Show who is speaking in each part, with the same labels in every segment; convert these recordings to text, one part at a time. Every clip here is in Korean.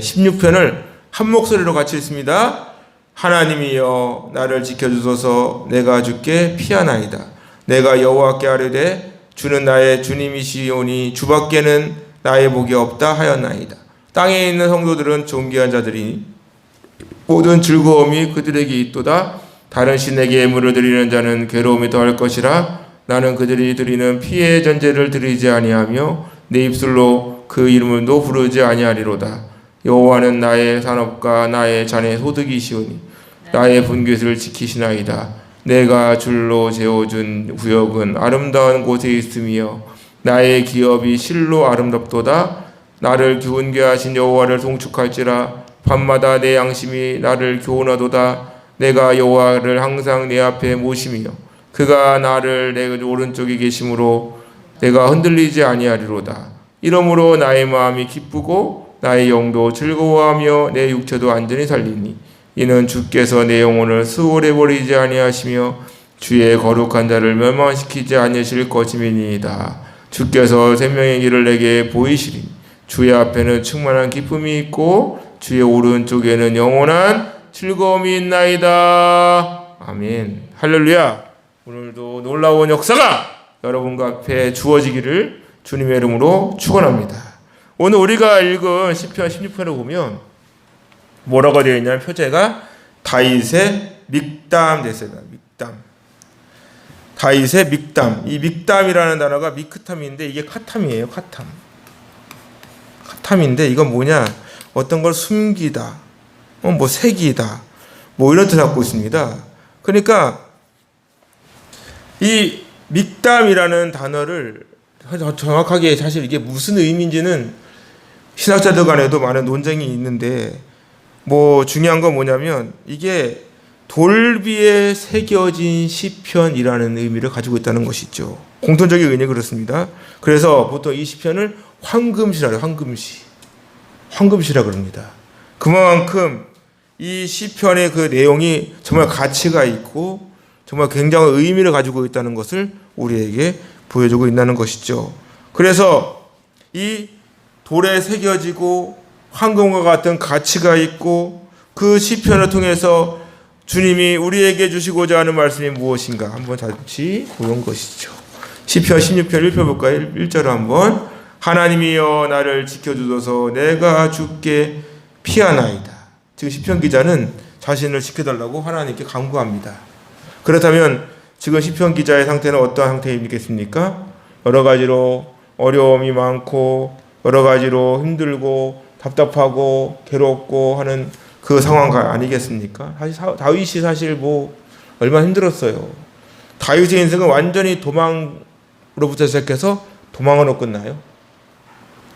Speaker 1: 16편을 한 목소리로 같이 읽습니다. 하나님이여 나를 지켜주소서. 내가 주께 피하나이다. 내가 여호와께 아뢰되 주는 나의 주님이시오니 주밖에는 나의 복이 없다 하였나이다. 땅에 있는 성도들은 존귀한 자들이 모든 즐거움이 그들에게 있도다. 다른 신에게 예물을 드리는 자는 괴로움이 더할 것이라. 나는 그들이 드리는 피의 전제를 드리지 아니하며 내 입술로 그 이름을도 부르지 아니하리로다. 여호와는 나의 산업과 나의 잔의 소득이시오니 나의 분깃을 지키시나이다. 내가 줄로 재어준 구역은 아름다운 곳에 있으며 나의 기업이 실로 아름답도다. 나를 기운케 하신 여호와를 송축할지라. 밤마다 내 양심이 나를 교훈하도다. 내가 여호와를 항상 내 앞에 모시며 그가 나를 내 오른쪽에 계심으로 내가 흔들리지 아니하리로다. 이러므로 나의 마음이 기쁘고 나의 영도 즐거워하며 내 육체도 안전히 살리니 이는 주께서 내 영혼을 수월해 버리지 아니하시며 주의 거룩한 자를 멸망시키지 아니하실 것임이니이다. 주께서 생명의 길을 내게 보이시리니 주의 앞에는 충만한 기쁨이 있고 주의 오른쪽에는 영원한 즐거움이 있나이다. 아멘. 할렐루야. 오늘도 놀라운 역사가 여러분과 앞에 주어지기를 주님의 이름으로 축원합니다. 오늘 우리가 읽은 시편 16편을 보면 뭐라고 되어 있냐면 표제가 다윗의 믹담 됐습니다. 믹담. 다윗의 믹담. 이 믹담이라는 단어가 미크탐인데 이게 카탐이에요. 카탐. 카탐인데 이건 뭐냐? 어떤 걸 숨기다, 뭐 새기다, 뭐 이런 뜻을 갖고 있습니다. 그러니까 이 믹담이라는 단어를 정확하게 사실 이게 무슨 의미인지는 신학자들 간에도 많은 논쟁이 있는데 뭐 중요한 건 뭐냐면 이게 돌비에 새겨진 시편이라는 의미를 가지고 있다는 것이죠. 공통적인 의미는 그렇습니다. 그래서 보통 이 시편을 황금시라고 해요. 황금시라 그럽니다. 그만큼 이 시편의 그 내용이 정말 가치가 있고 정말 굉장한 의미를 가지고 있다는 것을 우리에게 보여주고 있다는 것이죠. 그래서 이 돌에 새겨지고 황금과 같은 가치가 있고 그 시편을 통해서 주님이 우리에게 주시고자 하는 말씀이 무엇인가 한번 같이 보는 것이죠. 시편 16편 읽어볼까요? 1절을 한번. 하나님이여 나를 지켜주소서. 내가 주께 피하나이다. 지금 시편 기자는 자신을 지켜달라고 하나님께 간구합니다. 그렇다면 지금 시편 기자의 상태는 어떠한 상태이겠습니까? 여러 가지로 어려움이 많고 여러 가지로 힘들고 답답하고 괴롭고 하는 그 상황 아니겠습니까? 다윗이 사실 뭐 얼마나 힘들었어요. 다윗의 인생은 완전히 도망으로부터 시작해서 도망으로 끝나요.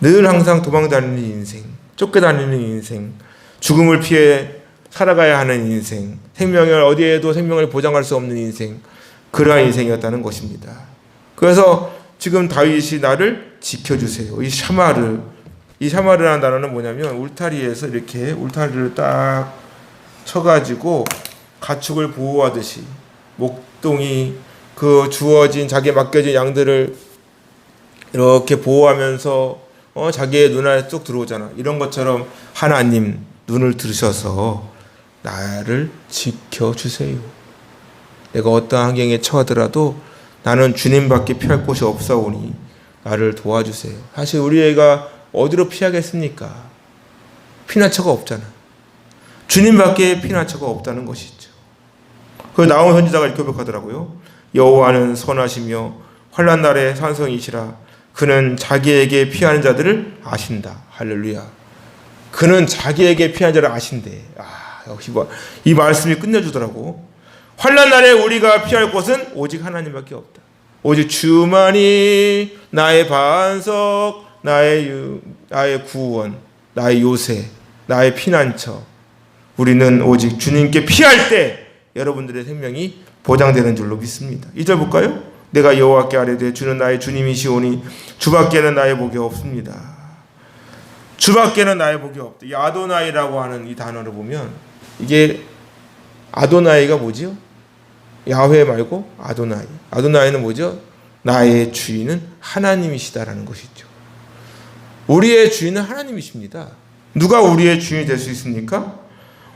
Speaker 1: 늘 항상 도망다니는 인생, 쫓겨다니는 인생, 죽음을 피해 살아가야 하는 인생, 생명을 어디에도 생명을 보장할 수 없는 인생, 그러한 인생이었다는 것입니다. 그래서 지금 다윗이 나를 지켜주세요. 이 샤마르라는 단어는 뭐냐면 울타리에서 이렇게 울타리를 딱 쳐가지고 가축을 보호하듯이 목동이 그 주어진 자기에 맡겨진 양들을 이렇게 보호하면서 자기의 눈알에 쏙 들어오잖아. 이런 것처럼 하나님 눈을 들으셔서 나를 지켜주세요. 내가 어떠한 환경에 처하더라도 나는 주님밖에 피할 곳이 없사오니 나를 도와주세요. 사실 우리 애가 어디로 피하겠습니까? 피난처가 없잖아. 주님밖에 피난처가 없다는 것이죠. 그 나온 선지자가 이렇게 고백하더라고요. 여호와는 선하시며 환난 날에 산성이시라. 그는 자기에게 피하는 자들을 아신다. 할렐루야. 그는 자기에게 피하는 자를 아신대. 역시 이 말씀이 끝내주더라고. 환난 날에 우리가 피할 곳은 오직 하나님밖에 없다. 오직 주만이 나의 반석, 나의 구원, 나의 요새, 나의 피난처. 우리는 오직 주님께 피할 때 여러분들의 생명이 보장되는 줄로 믿습니다. 2절 볼까요? 내가 여호와께 아뢰되 주는 나의 주님이시오니 주밖에는 나의 복이 없습니다. 주밖에는 나의 복이 없다. 이 아도나이라고 하는 이 단어를 보면 이게 아도나이가 뭐지요? 야훼 말고 아도나이. 아도나이는 뭐죠? 나의 주인은 하나님이시다라는 것이죠. 우리의 주인은 하나님이십니다. 누가 우리의 주인이 될 수 있습니까?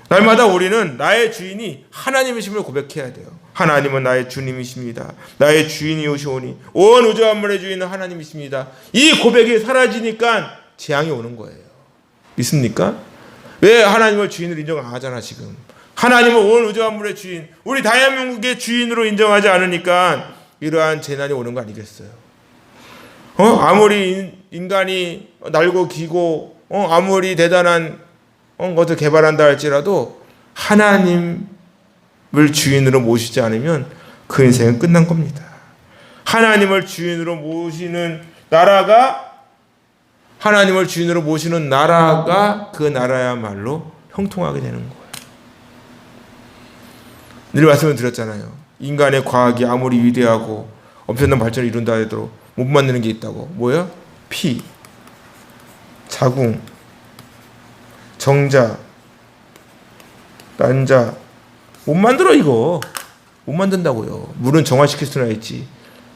Speaker 1: 날마다 우리는 나의 주인이 하나님이심을 고백해야 돼요. 하나님은 나의 주님이십니다. 나의 주인이오시오니 온 우주 만물의 주인은 하나님이십니다. 이 고백이 사라지니까 재앙이 오는 거예요. 믿습니까? 왜 하나님을 주인으로 인정 안 하잖아 지금. 하나님은 온 우주 만물의 주인, 우리 대한민국의 주인으로 인정하지 않으니까 이러한 재난이 오는 거 아니겠어요? 아무리 인간이 날고 기고 아무리 대단한 것을 개발한다 할지라도 하나님을 주인으로 모시지 않으면 그 인생은 끝난 겁니다. 하나님을 주인으로 모시는 나라가 그 나라야말로 형통하게 되는 거예요. 늘 말씀을 드렸잖아요. 인간의 과학이 아무리 위대하고 엄청난 발전을 이룬다 해도 못 만드는 게 있다고. 뭐야? 피, 자궁, 정자, 난자 못 만들어. 이거 못 만든다고요. 물은 정화시킬 수나 있지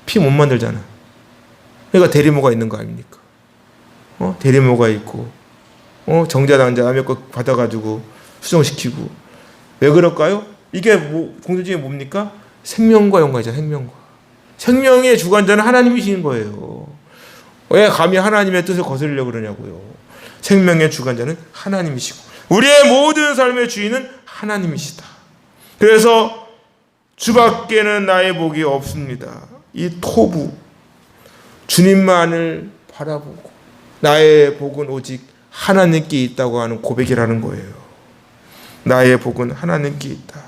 Speaker 1: 피 못 만들잖아. 그러니까 대리모가 있는 거 아닙니까? 대리모가 있고 정자, 난자 남의 거 받아가지고 수정시키고. 왜 그럴까요? 이게 공통점이 뭡니까? 생명과 연관이잖아. 생명의 주관자는 하나님이신 거예요. 왜 감히 하나님의 뜻을 거스르려고 그러냐고요. 생명의 주관자는 하나님이시고 우리의 모든 삶의 주인은 하나님이시다. 그래서 주밖에는 나의 복이 없습니다. 이 토부 주님만을 바라보고 나의 복은 오직 하나님께 있다고 하는 고백이라는 거예요. 나의 복은 하나님께 있다.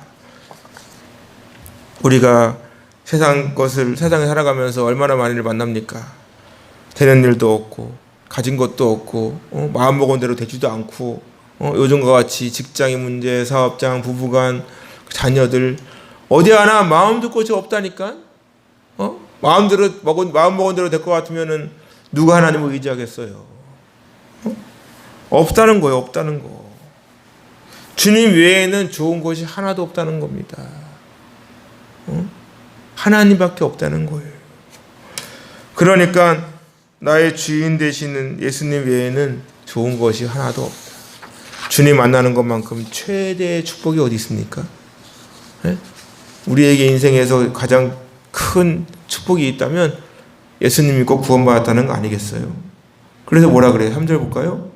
Speaker 1: 우리가 세상에 살아가면서 얼마나 많이를 만납니까? 되는 일도 없고 가진 것도 없고 마음먹은 대로 되지도 않고 요즘과 같이 직장의 문제, 사업장, 부부간, 자녀들 어디 하나 마음도 곳이 없다니까. 마음 먹은 대로 될 것 같으면은 누가 하나님을 의지하겠어요? 없다는 거예요. 없다는 거. 주님 외에는 좋은 것이 하나도 없다는 겁니다. 하나님밖에 없다는 거예요. 그러니까 나의 주인 되시는 예수님 외에는 좋은 것이 하나도 없다. 주님 만나는 것만큼 최대의 축복이 어디 있습니까? 네? 우리에게 인생에서 가장 큰 축복이 있다면 예수님 믿고 구원받았다는 거 아니겠어요? 그래서 뭐라 그래요? 3절 볼까요?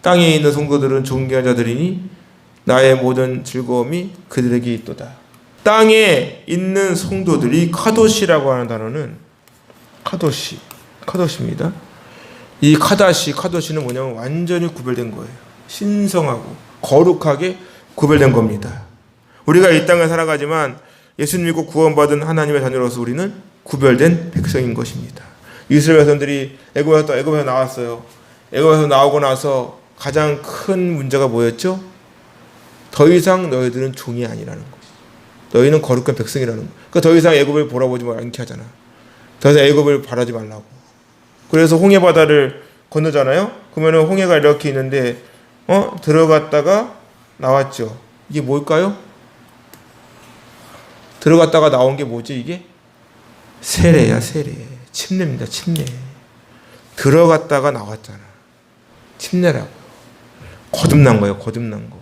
Speaker 1: 땅에 있는 성도들은 존귀한 자들이니 나의 모든 즐거움이 그들에게 있도다. 땅에 있는 성도들이 카도시라고 하는 단어는 카도시입니다. 이 카도시는 뭐냐면 완전히 구별된 거예요. 신성하고 거룩하게 구별된 겁니다. 우리가 이 땅에 살아가지만 예수님 믿고 구원받은 하나님의 자녀로서 우리는 구별된 백성인 것입니다. 이스라엘 백성들이 애굽에서 나왔어요. 애굽에서 나오고 나서 가장 큰 문제가 뭐였죠? 더 이상 너희들은 종이 아니라는 거. 너희는 거룩한 백성이라는 거. 그러니까 더 이상 애굽을 보라보지 않게 하잖아. 더 이상 애굽을 바라지 말라고. 그래서 홍해 바다를 건너잖아요. 그러면 홍해가 이렇게 있는데 들어갔다가 나왔죠. 이게 뭘까요? 들어갔다가 나온 게 뭐지 이게? 세례야 세례. 침례입니다. 침례. 들어갔다가 나왔잖아. 침례라고. 거듭난 거예요. 거듭난 거.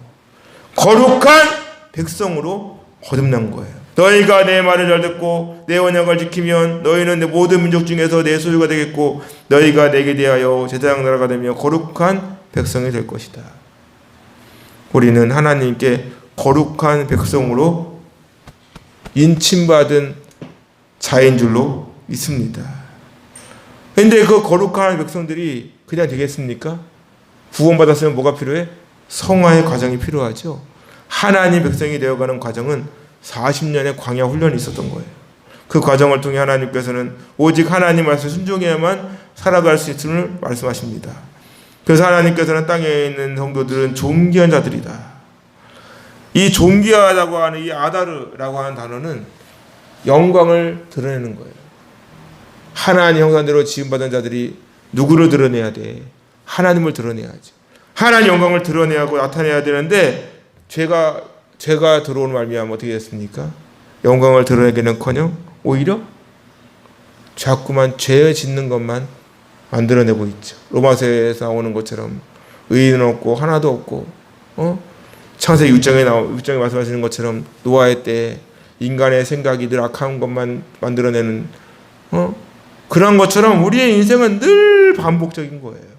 Speaker 1: 거룩한 백성으로 거듭난 거예요. 너희가 내 말을 잘 듣고 내 언약을 지키면 너희는 내 모든 민족 중에서 내 소유가 되겠고 너희가 내게 대하여 제사장 나라가 되며 거룩한 백성이 될 것이다. 우리는 하나님께 거룩한 백성으로 인침받은 자인 줄로 믿습니다. 그런데 그 거룩한 백성들이 그냥 되겠습니까? 구원받았으면 뭐가 필요해? 성화의 과정이 필요하죠. 하나님 백성이 되어가는 과정은 40년의 광야 훈련이 있었던 거예요. 그 과정을 통해 하나님께서는 오직 하나님 말씀 순종해야만 살아갈 수 있음을 말씀하십니다. 그래서 하나님께서는 땅에 있는 성도들은 존귀한 자들이다. 이 존귀하다고 하는 이 아다르라고 하는 단어는 영광을 드러내는 거예요. 하나님 형상대로 지음받은 자들이 누구를 드러내야 돼? 하나님을 드러내야죠. 하나님 영광을 드러내야 하고 나타내야 되는데 죄가 들어오는 말미암아 어떻게 됐습니까? 영광을 드러내기는커녕 오히려 자꾸만 죄 짓는 것만 만들어내고 있죠. 로마서에서 나오는 것처럼 의인은 없고 하나도 없고 창세기 6장에 말씀하시는 것처럼 노아의 때 인간의 생각이 늘 악한 것만 만들어내는 그런 것처럼 우리의 인생은 늘 반복적인 거예요.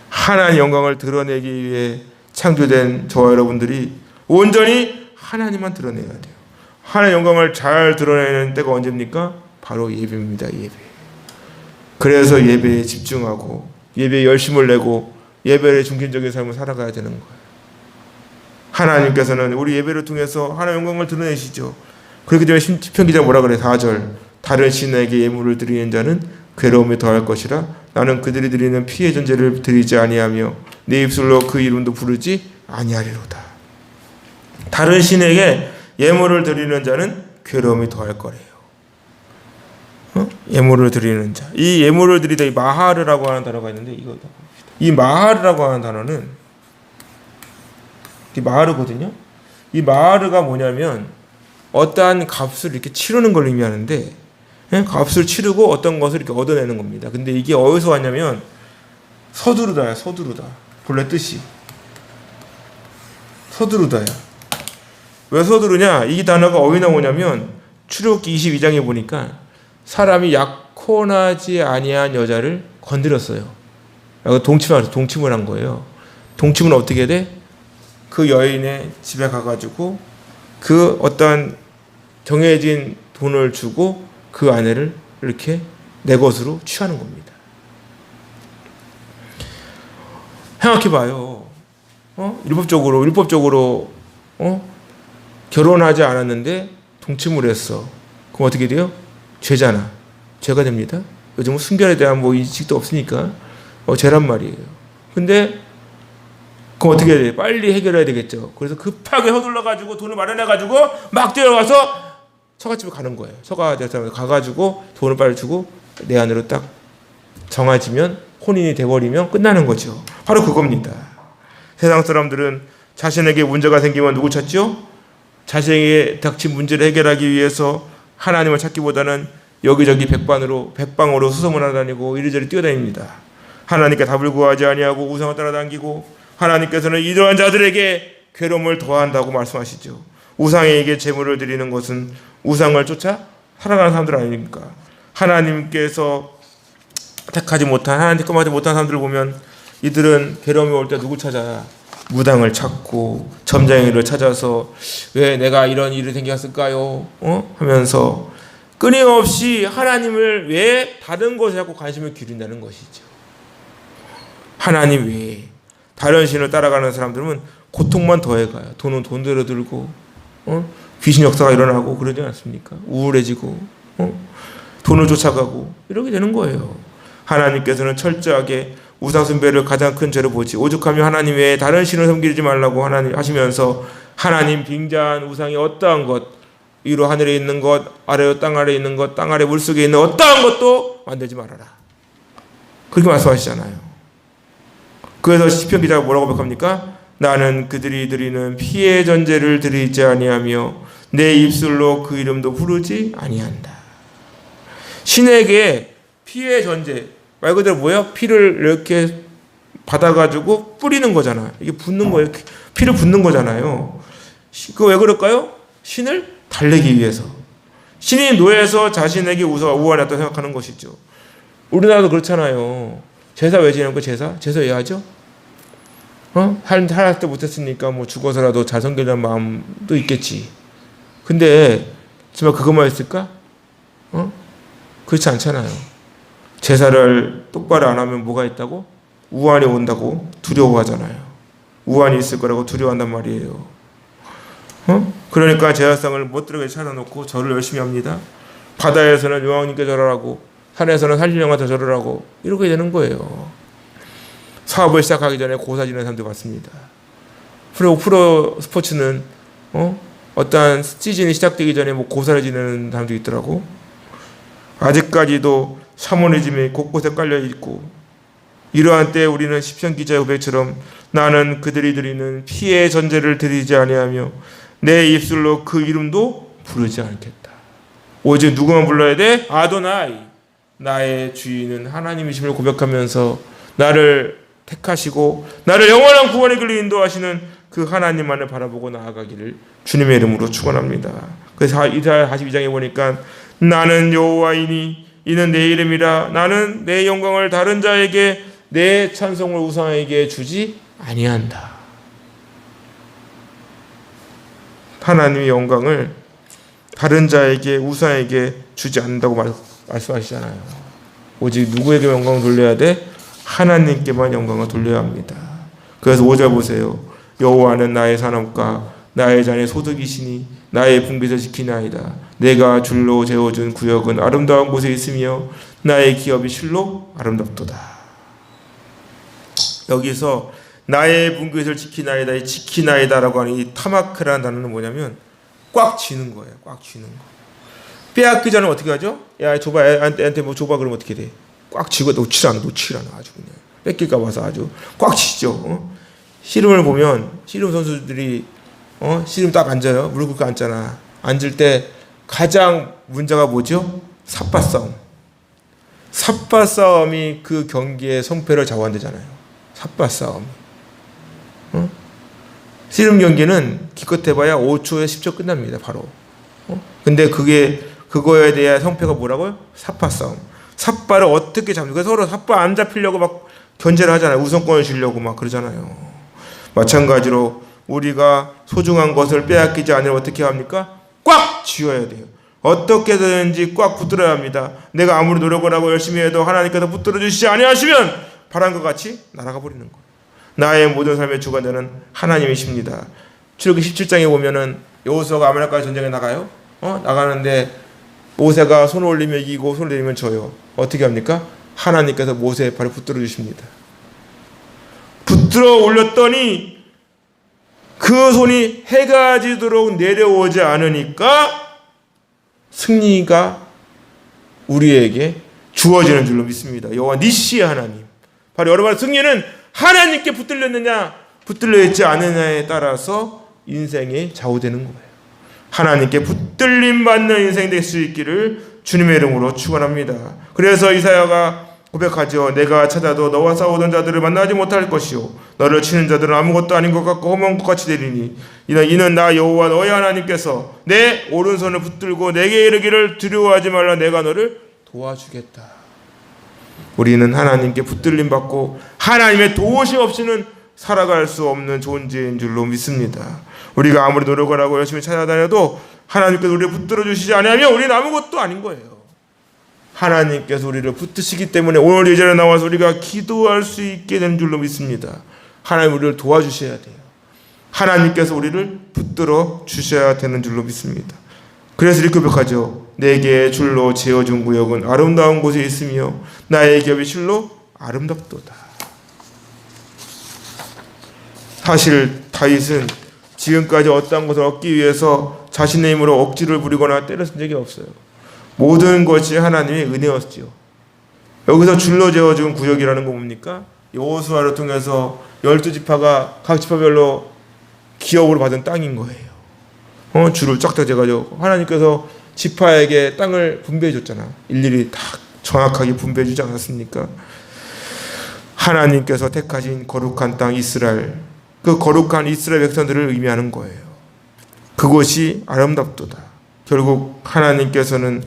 Speaker 1: 하나님의 영광을 드러내기 위해 창조된 저와 여러분들이 온전히 하나님만 드러내야 돼요. 하나님의 영광을 잘 드러내는 때가 언제입니까? 바로 예배입니다. 예배. 그래서 예배에 집중하고 예배에 열심을 내고 예배의 중심적인 삶을 살아가야 되는 거예요. 하나님께서는 우리 예배를 통해서 하나님의 영광을 드러내시죠. 그렇기 때문에 시편 기자가 뭐라 그래? 4절 다른 신에게 예물을 드리는 자는 괴로움이 더할 것이라 나는 그들이 드리는 피의 전제를 드리지 아니하며 내 입술로 그 이름도 부르지 아니하리로다. 다른 신에게 예물을 드리는 자는 괴로움이 더할 거래요. 예물을 드리는 자. 이 예물을 드리다 이 마하르라고 하는 단어가 있는데 이 마하르라고 하는 단어는 이 마하르거든요. 이 마하르가 뭐냐면 어떠한 값을 이렇게 치르는 걸 의미하는데 값을 치르고 어떤 것을 이렇게 얻어내는 겁니다. 근데 이게 어디서 왔냐면 서두르다야. 서두르다. 본래 뜻이 서두르다야. 왜 서두르냐? 이 단어가 어디나 오냐면 출애굽기 22장에 보니까 사람이 약혼하지 아니한 여자를 건드렸어요. 동침을 한 거예요. 동침은 어떻게 돼? 그 여인의 집에 가가지고 그 어떤 정해진 돈을 주고 그 아내를 이렇게 내 것으로 취하는 겁니다. 생각해봐요. 율법적으로 결혼하지 않았는데 동침을 했어. 그럼 어떻게 돼요? 죄잖아. 죄가 됩니다. 요즘은 순결에 대한 인식도 없으니까 죄란 말이에요. 근데 그럼 어떻게 해야 돼? 빨리 해결해야 되겠죠. 그래서 급하게 서둘러가지고 돈을 마련해가지고 막 뛰어가서 서가집에 가는 거예요. 서가집에 가가지고 돈을 빨리 주고 내 안으로 딱 정해지면 혼인이 돼버리면 끝나는 거죠. 바로 그겁니다. 세상 사람들은 자신에게 문제가 생기면 누구 찾죠? 자신에게 닥친 문제를 해결하기 위해서 하나님을 찾기보다는 여기저기 백방으로 수소문하러 다니고 이리저리 뛰어다닙니다. 하나님께 답을 구하지 아니하고 우상을 따라다니고 하나님께서는 이러한 자들에게 괴로움을 더한다고 말씀하시죠. 우상에게 제물을 드리는 것은 우상을 쫓아 살아가는 사람들 아닙니까? 하나님께서 택하지 못한 하나님 뜻하지 못한 사람들을 보면 이들은 괴로움이 올 때 누구 찾아? 무당을 찾고 점쟁이를 찾아서 왜 내가 이런 일이 생겼을까요? 하면서 끊임없이 하나님을 왜 다른 것에 자꾸 관심을 기울인다는 것이죠. 하나님 외에 다른 신을 따라가는 사람들은 고통만 더해가요. 돈은 돈대로 들고 귀신 역사가 일어나고 그러지 않습니까? 우울해지고 돈을 쫓아가고 이렇게 되는 거예요. 하나님께서는 철저하게 우상숭배를 가장 큰 죄로 보지 오죽하면 하나님 외에 다른 신을 섬기지 말라고 하나님 하시면서 하나님 빙자한 우상이 어떠한 것 위로 하늘에 있는 것 아래로 땅 아래에 있는 것 땅 아래 물속에 있는 어떠한 것도 만들지 말아라. 그렇게 말씀하시잖아요. 그래서 시편 기자가 뭐라고 고백합니까? 나는 그들이 드리는 피의 전제를 드리지 아니하며 내 입술로 그 이름도 부르지 아니한다. 신에게 피의 전제 말 그대로 뭐야? 피를 이렇게 받아가지고 뿌리는 거잖아. 이게 붓는 거예요. 피를 붓는 거잖아요. 그거 왜 그럴까요? 신을 달래기 위해서. 신이 노예에서 자신에게 우월했다고 생각하는 것이죠. 우리나라도 그렇잖아요. 제사 왜 지내는 거 제사? 제사 왜 하죠? 살았을 때 못했으니까 죽어서라도 잘 섬기려는 마음도 있겠지. 근데 정말 그것만 있을까? 그렇지 않잖아요. 제사를 똑바로 안 하면 뭐가 있다고? 우환이 온다고 두려워하잖아요. 우환이 있을 거라고 두려워한단 말이에요. 그러니까 제사상을 멋들어게 차려놓고 절을 열심히 합니다. 바다에서는 여왕님께 절하라고 산에서는 산신령한테 절하라고 이렇게 되는 거예요. 사업을 시작하기 전에 고사 지내는 사람들 봤습니다. 프로 스포츠는 어떠한 시즌이 시작되기 전에 고사를 지내는 사람도 있더라고. 아직까지도 샤머니즘이 곳곳에 깔려 있고 이러한 때 우리는 시편 기자의 고백처럼 나는 그들이 드리는 피의 전제를 드리지 아니하며 내 입술로 그 이름도 부르지 않겠다. 오직 누구만 불러야 돼? 아도나이 나의 주인은 하나님이심을 고백하면서 나를 택하시고 나를 영원한 구원의 길로 인도하시는 그 하나님만을 바라보고 나아가기를 주님의 이름으로 축원합니다. 그래서 이사야 42장에 보니까 나는 여호와이니 이는 내 이름이라 나는 내 영광을 다른 자에게 내 찬송을 우상에게 주지 아니한다. 하나님의 영광을 다른 자에게 우상에게 주지 않는다고 말씀하시잖아요. 오직 누구에게 영광을 돌려야 돼? 하나님께만 영광을 돌려야 합니다. 그래서 5절 보세요. 여호와는 나의 산업과 나의 잔의 소득이시니 나의 분깃을 지키나이다. 내가 줄로 재어준 구역은 아름다운 곳에 있으며 나의 기업이 실로 아름답도다. 여기서 나의 분깃을 지키나이다, 이 지키나이다라고 하는 이 타마크라는 단어는 뭐냐면 꽉 쥐는 거예요. 꽉 쥐는 거. 빼앗기자는 어떻게 하죠? 야, 줘봐, 애한테 뭐 줘봐 그러면 어떻게 돼? 꽉 쥐고 놓질 않아 아주 그냥 뺏길까 봐서 아주 꽉 쥐죠. 씨름을 보면 씨름 선수들이 씨름 딱 앉아요. 무릎 꿇고 앉잖아. 앉을 때 가장 문제가 뭐죠? 삿바 싸움. 삿바 싸움이 그 경기의 성패를 좌우한다잖아요. 삿바 싸움. 씨름 경기는 기껏 해봐야 5초에 10초 끝납니다. 바로. 근데 그거에 대한 성패가 뭐라고요? 삿바 싸움. 삿바를 어떻게 잡는? 서로 삿바 안 잡히려고 막 견제를 하잖아요. 우선권을 주려고 막 그러잖아요. 마찬가지로 우리가 소중한 것을 빼앗기지 않으려 어떻게 합니까? 꽉 쥐어야 돼요. 어떻게든지 꽉 붙들어야 합니다. 내가 아무리 노력을 하고 열심히 해도 하나님께서 붙들어 주시지 아니하시면 바람과 같이 날아가 버리는 거예요. 나의 모든 삶의 주관자는 하나님이십니다. 출애굽기 17장에 보면은 여호수아가 아말렉과의 전쟁에 나가요. 나가는데 모세가 손을 올리면 이기고 손을 내리면 져요. 어떻게 합니까? 하나님께서 모세의 발을 붙들어 주십니다. 붙들어 올렸더니 그 손이 해가 지도록 내려오지 않으니까 승리가 우리에게 주어지는 줄로 믿습니다. 여호와 니시의 하나님. 바로 여러분의 승리는 하나님께 붙들렸느냐 붙들려 있지 않느냐에 따라서 인생이 좌우되는 거예요. 하나님께 붙들림 받는 인생이 될 수 있기를 주님의 이름으로 축원합니다. 그래서 이사야가 고백하죠. 내가 찾아도 너와 싸우던 자들을 만나지 못할 것이요 너를 치는 자들은 아무것도 아닌 것 같고 험한 것 같이 되리니 이는 나 여호와 너의 하나님께서 내 오른손을 붙들고 내게 이르기를 두려워하지 말라 내가 너를 도와주겠다. 우리는 하나님께 붙들림 받고 하나님의 도우심 없이는 살아갈 수 없는 존재인 줄로 믿습니다. 우리가 아무리 노력을 하고 열심히 찾아다녀도 하나님께서 우리를 붙들어 주시지 않으면 우리는 아무것도 아닌 거예요. 하나님께서 우리를 붙드시기 때문에 오늘 이 자리에 나와서 우리가 기도할 수 있게 되는 줄로 믿습니다. 하나님 우리를 도와주셔야 돼요. 하나님께서 우리를 붙들어 주셔야 되는 줄로 믿습니다. 그래서 이렇게 고백하죠. 내게 줄로 재어준 구역은 아름다운 곳에 있으며 나의 기업이 실로 아름답도다. 사실 다윗은 지금까지 어떤 것을 얻기 위해서 자신의 힘으로 억지를 부리거나 때려쓴 적이 없어요. 모든 것이 하나님의 은혜였지요. 여기서 줄로 재어준 구역이라는 거 뭡니까? 여호수아를 통해서 12지파가 각 지파별로 기업으로 받은 땅인 거예요. 줄을 쫙쫙 재가지고 하나님께서 지파에게 땅을 분배해 줬잖아. 일일이 다 정확하게 분배해 주지 않았습니까? 하나님께서 택하신 거룩한 땅 이스라엘, 그 거룩한 이스라엘 백성들을 의미하는 거예요. 그곳이 아름답도다. 결국 하나님께서는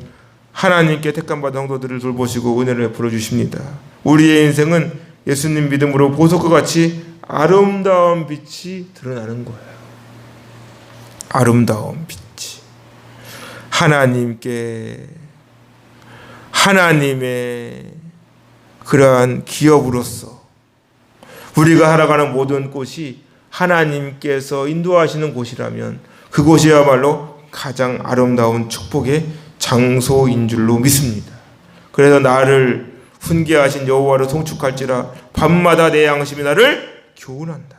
Speaker 1: 하나님께 택함 받은 성도들을 돌보시고 은혜를 베풀어 주십니다. 우리의 인생은 예수님 믿음으로 보석과 같이 아름다운 빛이 드러나는 거예요. 아름다운 빛이 하나님의 그러한 기업으로서 우리가 살아가는 모든 곳이 하나님께서 인도하시는 곳이라면 그곳이야말로 가장 아름다운 축복의 장소인 줄로 믿습니다. 그래서 나를 훈계하신 여호와를 송축할지라 밤마다 내 양심이 나를 교훈한다.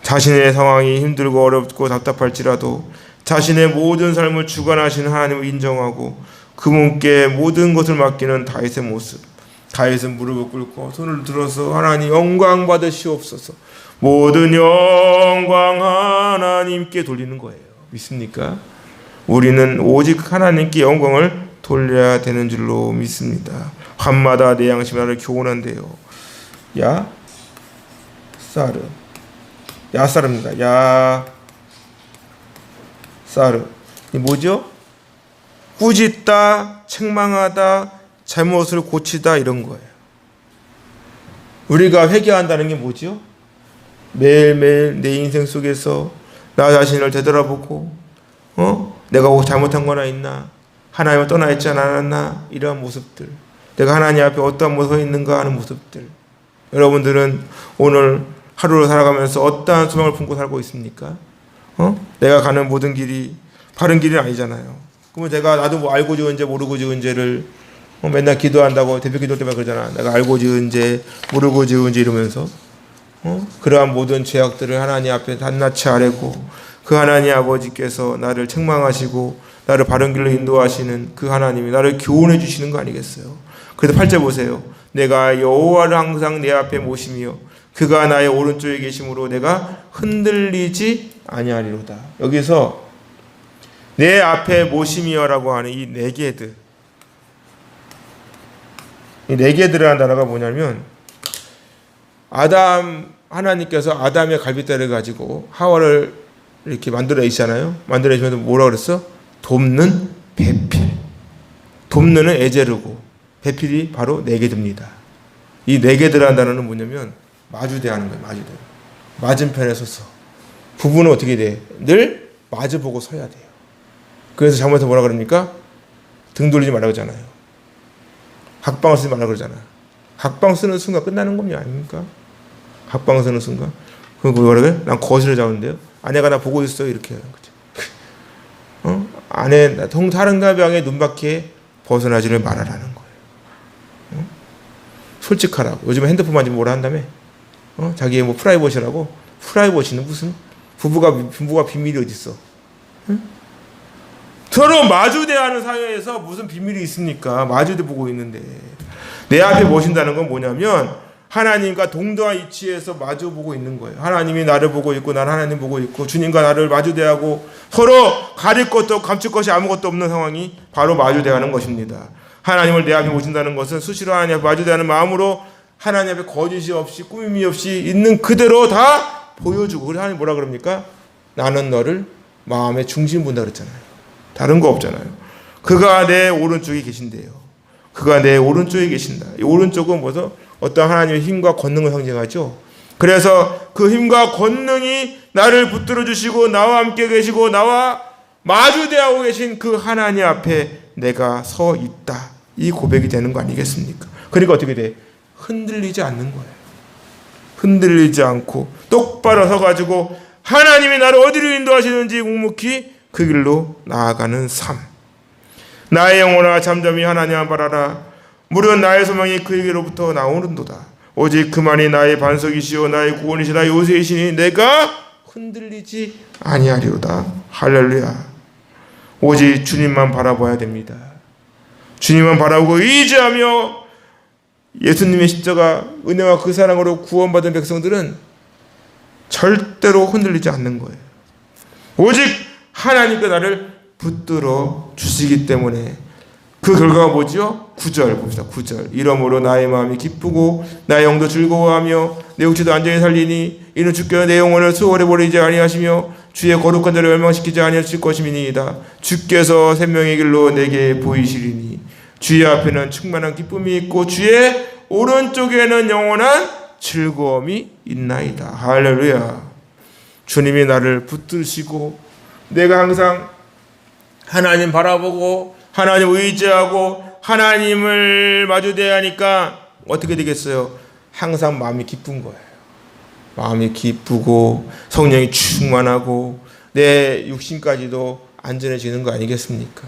Speaker 1: 자신의 상황이 힘들고 어렵고 답답할지라도 자신의 모든 삶을 주관하신 하나님을 인정하고 그분께 모든 것을 맡기는 다윗의 모습. 다윗은 무릎을 꿇고 손을 들어서 하나님 영광 받으시옵소서. 모든 영광 하나님께 돌리는 거예요. 믿습니까? 우리는 오직 하나님께 영광을 돌려야 되는 줄로 믿습니다. 밤마다 내 양심 나를 교훈한대요. 야, 야사르. 야사르입니다. 야사르. 이 뭐죠? 꾸짖다, 책망하다, 잘못을 고치다 이런 거예요. 우리가 회개한다는 게 뭐죠? 매일매일 내 인생 속에서 나 자신을 되돌아보고 내가 뭐 잘못한 거나 있나? 하나님을 떠나 있지 않았나? 이러한 모습들. 내가 하나님 앞에 어떠한 모습이 있는가 하는 모습들. 여러분들은 오늘 하루를 살아가면서 어떠한 소망을 품고 살고 있습니까? 내가 가는 모든 길이 바른 길이 아니잖아요. 그러면 나도 뭐 알고 지은 죄 모르고 지은 죄를 맨날 기도한다고 대표 기도 때문에 그러잖아. 내가 알고 지은 죄 모르고 지은 죄 이러면서 그러한 모든 죄악들을 하나님 앞에 낱낱이 아뢰고 그 하나님 아버지께서 나를 책망하시고 나를 바른 길로 인도하시는 그 하나님이 나를 교훈해 주시는 거 아니겠어요? 그래서 8절 보세요. 내가 여호와를 항상 내 앞에 모시며 그가 나의 오른쪽에 계심으로 내가 흔들리지 아니하리로다. 여기서 내 앞에 모시며라고 하는 이 네게드, 이 네게드라는 단어가 뭐냐면 하나님께서 아담의 갈빗대를 가지고 하와를 이렇게 만들어내시잖아요. 만들어내시면서 뭐라 그랬어? 돕는 배필. 돕는 에제르고 배필이 바로 네게드입니다. 이 네게드라는 단어는 뭐냐면 마주대하는 거예요. 마주대. 맞은편에 서서. 부부는 어떻게 돼? 늘 마주보고 서야 돼요. 그래서 잘못해서 뭐라 그럽니까? 등 돌리지 말라 그러잖아요. 각방을 쓰지 말라 그러잖아. 각방 쓰는 순간 끝나는 겁니다. 아닙니까? 각방 쓰는 순간. 그거 뭐라 그래? 난 거실을 자는데요. 아내가 나 보고 있어요. 이렇게 하는 거죠. 아내, 다른 가방의 눈밖에 벗어나지를 말아라는 거예요. 솔직하라고. 요즘에 핸드폰 만지면 뭐라 한다며? 자기의 뭐 프라이버시라고? 프라이버시는 무슨? 부부가 비밀이 어딨어? 서로 마주대하는 사회에서 무슨 비밀이 있습니까? 마주대 보고 있는데. 내 앞에 모신다는 건 뭐냐면 하나님과 동등한 위치에서 마주 보고 있는 거예요. 하나님이 나를 보고 있고 나는 하나님 보고 있고 주님과 나를 마주대하고 서로 가릴 것도 감출 것이 아무것도 없는 상황이 바로 마주대하는 것입니다. 하나님을 내 앞에 모신다는 것은 수시로 하나님 앞에 마주대하는 마음으로 하나님 앞에 거짓이 없이 꾸밈이 없이 있는 그대로 다 보여주고. 그래서 하나님 뭐라 그럽니까? 나는 너를 마음의 중심 본다 그랬잖아요. 다른 거 없잖아요. 그가 내 오른쪽에 계신대요. 그가 내 오른쪽에 계신다. 이 오른쪽은 뭐죠? 어떤 하나님의 힘과 권능을 상징하죠. 그래서 그 힘과 권능이 나를 붙들어 주시고 나와 함께 계시고 나와 마주대하고 계신 그 하나님 앞에 내가 서 있다. 이 고백이 되는 거 아니겠습니까? 그러니까 어떻게 돼? 흔들리지 않는 거예요. 흔들리지 않고 똑바로 서가지고 하나님이 나를 어디로 인도하시는지 묵묵히 그 길로 나아가는 삶. 나의 영혼아 잠잠히 하나님만 바라라. 무릇 나의 소망이 그에게로부터 나오는도다. 오직 그만이 나의 반석이시오 나의 구원이시 나의 요새이시니 내가 흔들리지 아니하리로다. 할렐루야. 오직 주님만 바라봐야 됩니다. 주님만 바라보고 의지하며 예수님의 십자가 은혜와 그 사랑으로 구원받은 백성들은 절대로 흔들리지 않는 거예요. 오직 하나님께 나를 붙들어 주시기 때문에 그 결과가 뭐죠? 9절 봅시다. 9절. 이러므로 나의 마음이 기쁘고 나의 영도 즐거워하며 내 육체도 안전히 살리니 이는 주께서 내 영혼을 수월해 버리지 아니하시며 주의 거룩한 자를 멸망시키지 아니하실 것임이니이다. 주께서 생명의 길로 내게 보이시리니 주의 앞에는 충만한 기쁨이 있고 주의 오른쪽에는 영원한 즐거움이 있나이다. 할렐루야. 주님이 나를 붙드시고 내가 항상 하나님 바라보고 하나님 의지하고 하나님을 마주대야 하니까 어떻게 되겠어요? 항상 마음이 기쁜 거예요. 마음이 기쁘고 성령이 충만하고 내 육신까지도 안전해지는 거 아니겠습니까?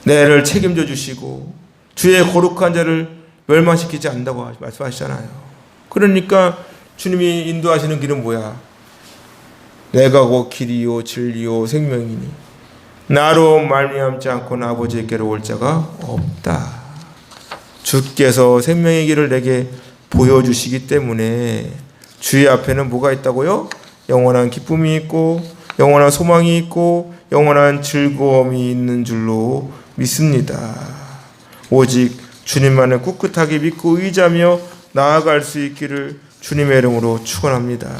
Speaker 1: 내를 책임져 주시고 주의 거룩한 자를 멸망시키지 않는다고 말씀하시잖아요. 그러니까 주님이 인도하시는 길은 뭐야? 내가 곧 길이요 진리요 생명이니 나로 말미암지 않고는 아버지께로 올 자가 없다. 주께서 생명의 길을 내게 보여주시기 때문에 주의 앞에는 뭐가 있다고요? 영원한 기쁨이 있고 영원한 소망이 있고 영원한 즐거움이 있는 줄로 믿습니다. 오직 주님만을 꿋꿋하게 믿고 의지하며 나아갈 수 있기를 주님의 이름으로 축원합니다.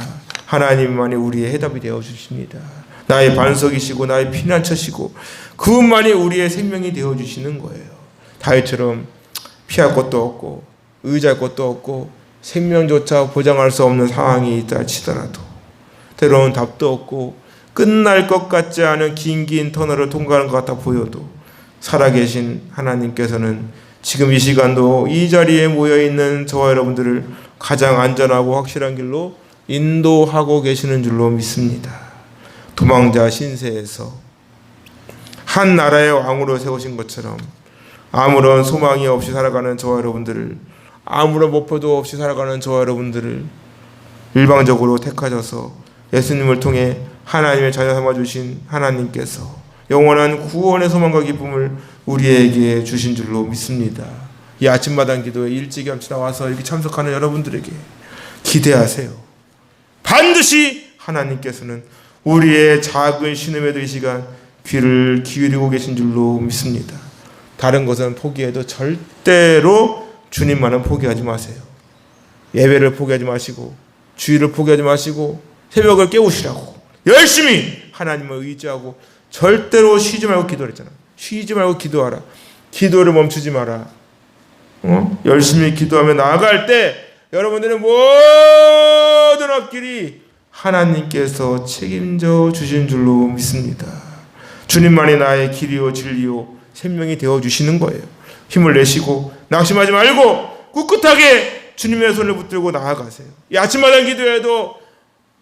Speaker 1: 하나님만이 우리의 해답이 되어 주십니다. 나의 반석이시고 나의 피난처시고 그분만이 우리의 생명이 되어 주시는 거예요. 다윗처럼 피할 곳도 없고 의지할 곳도 없고 생명조차 보장할 수 없는 상황이 있다 치더라도 때로는 답도 없고 끝날 것 같지 않은 긴 터널을 통과하는 것 같아 보여도 살아계신 하나님께서는 지금 이 시간도 이 자리에 모여있는 저와 여러분들을 가장 안전하고 확실한 길로 인도하고 계시는 줄로 믿습니다. 도망자 신세에서 한 나라의 왕으로 세우신 것처럼 아무런 소망이 없이 살아가는 저와 여러분들을, 아무런 목표도 없이 살아가는 저와 여러분들을 일방적으로 택하셔서 예수님을 통해 하나님의 자녀 삼아주신 하나님께서 영원한 구원의 소망과 기쁨을 우리에게 주신 줄로 믿습니다. 이 아침마당 기도에 일찌감치 나와서 이렇게 참석하는 여러분들에게 기대하세요. 반드시 하나님께서는 우리의 작은 신음에도 이 시간 귀를 기울이고 계신 줄로 믿습니다. 다른 것은 포기해도 절대로 주님만은 포기하지 마세요. 예배를 포기하지 마시고 주일을 포기하지 마시고 새벽을 깨우시라고 열심히 하나님을 의지하고 절대로 쉬지 말고 기도를 했잖아. 쉬지 말고 기도하라. 기도를 멈추지 마라. 열심히 기도하며 나아갈 때 여러분들의 모든 앞길이 하나님께서 책임져 주신 줄로 믿습니다. 주님만이 나의 길이요 진리요 생명이 되어 주시는 거예요. 힘을 내시고 낙심하지 말고 꿋꿋하게 주님의 손을 붙들고 나아가세요. 이 아침마당 기도에도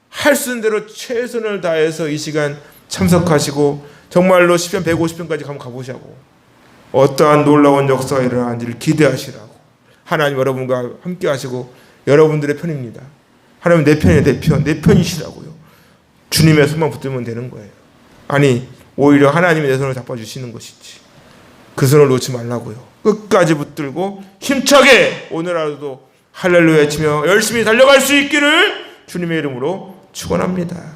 Speaker 1: 할 수 있는 대로 최선을 다해서 이 시간 참석하시고 정말로 시편 150편까지 한번 가보시고 어떠한 놀라운 역사가 일어나는지를 기대하시라고. 하나님 여러분과 함께 하시고 여러분들의 편입니다. 하나님 내 편이에요. 내 편이시라고요. 주님의 손만 붙들면 되는 거예요. 아니 오히려 하나님이 내 손을 잡아주시는 것이지 그 손을 놓지 말라고요. 끝까지 붙들고 힘차게 오늘 하루도 할렐루야 외치며 열심히 달려갈 수 있기를 주님의 이름으로 축원합니다.